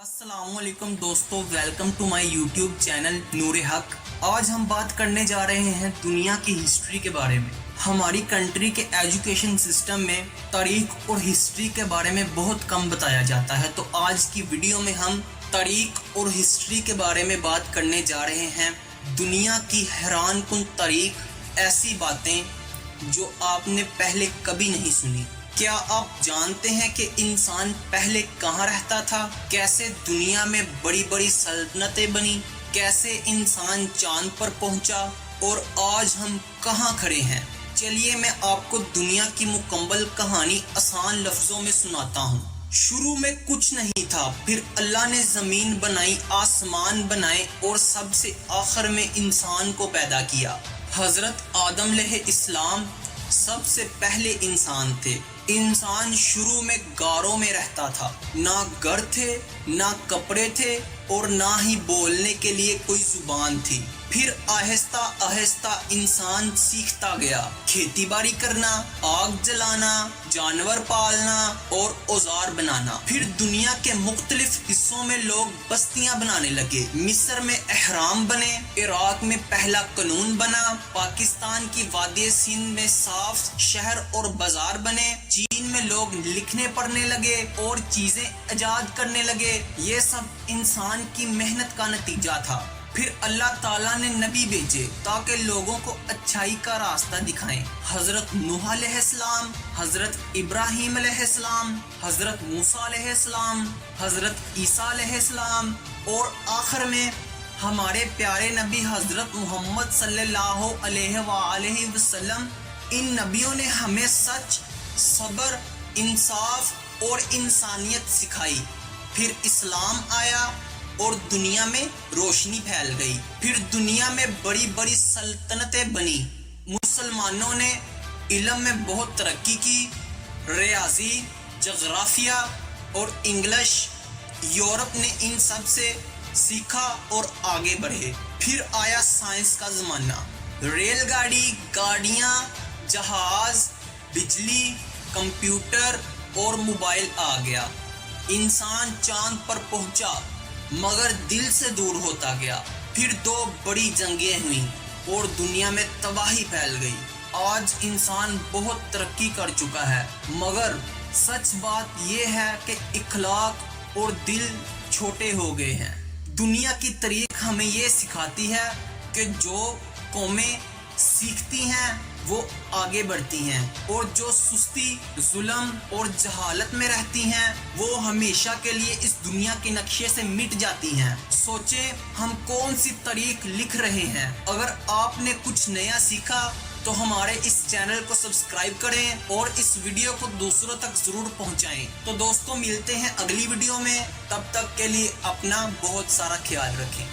अस्सलाम वालेकुम दोस्तों, welcome to my YouTube channel Noor Haq. आज हम बात करने जा रहे हैं दुनिया की हिस्ट्री के बारे में। हमारी कंट्री के एजुकेशन सिस्टम में तारीख और हिस्ट्री के बारे में बहुत कम बताया जाता है, तो आज की वीडियो में हम तारीख और हिस्ट्री के बारे में बात करने जा रहे हैं। दुनिया की हैरान कुन तारीख, ऐसी बातें जो आपने पहले कभी नहीं सुनी। क्या आप जानते हैं कि इंसान पहले कहाँ रहता था, कैसे दुनिया में बड़ी बड़ी सल्तनतें बनी, कैसे इंसान चांद पर पहुंचा और आज हम कहाँ खड़े हैं। चलिए मैं आपको दुनिया की मुकम्मल कहानी आसान लफ्जों में सुनाता हूँ। शुरू में कुछ नहीं था, फिर अल्लाह ने ज़मीन बनाई, आसमान बनाए और सबसे आखिर में इंसान को पैदा किया। हज़रत आदम अलैहिस्सलाम सबसे पहले इंसान थे। इंसान शुरू में गारों में रहता था, ना घर थे, ना कपड़े थे और ना ही बोलने के लिए कोई जुबान थी। फिर आहिस्ता आहिस्ता इंसान सीखता गया, खेती बाड़ी करना, आग जलाना, जानवर पालना और औजार बनाना। फिर दुनिया के मुख्तलिफ हिस्सों में लोग बस्तियां बनाने लगे। मिस्र में एहराम बने, इराक में पहला कानून बना, पाकिस्तान की वादी सिंध में साफ शहर और बाजार बने, चीन में लोग लिखने पढ़ने लगे और चीजें इजाद करने लगे। ये सब इंसान की मेहनत का नतीजा था। फिर अल्लाह ताला ने नबी भेजे ताकि लोगों को अच्छाई का रास्ता दिखाएं। हजरत नूह अलैहिस्सलाम, हजरत इब्राहिम अलैहिस्सलाम, हजरत मूसा अलैहिस्सलाम, हजरत ईसा अलैहिस्सलाम और आखिर में हमारे प्यारे नबी हजरत मोहम्मद सल्लल्लाहु अलैहि वसल्लम। इन नबियों ने हमें सच, सब्र, इंसाफ और इंसानियत सिखाई। फिर इस्लाम आया और दुनिया में रोशनी फैल गई। फिर दुनिया में बड़ी बड़ी सल्तनतें बनी। मुसलमानों ने इल्म में बहुत तरक्की की, रियाजी, जोग्राफिया और इंग्लिश। यूरोप ने इन सब से सीखा और आगे बढ़े। फिर आया साइंस का ज़माना, रेलगाड़ी, गाड़ियाँ, जहाज, बिजली, कंप्यूटर और मोबाइल आ गया। इंसान चांद पर पहुंचा मगर दिल से दूर होता गया। फिर दो बड़ी जंगें हुई और दुनिया में तबाही फैल गई। आज इंसान बहुत तरक्की कर चुका है, मगर सच बात यह है कि इखलाक और दिल छोटे हो गए हैं। दुनिया की तारीख हमें ये सिखाती है कि जो कौमें सीखती हैं वो आगे बढ़ती हैं और जो सुस्ती, जुल्म और जहालत में रहती हैं वो हमेशा के लिए इस दुनिया के नक्शे से मिट जाती हैं। सोचें हम कौन सी तारीख लिख रहे हैं। अगर आपने कुछ नया सीखा तो हमारे इस चैनल को सब्सक्राइब करें और इस वीडियो को दूसरों तक जरूर पहुंचाएं। तो दोस्तों मिलते हैं अगली वीडियो में, तब तक के लिए अपना बहुत सारा ख्याल रखें।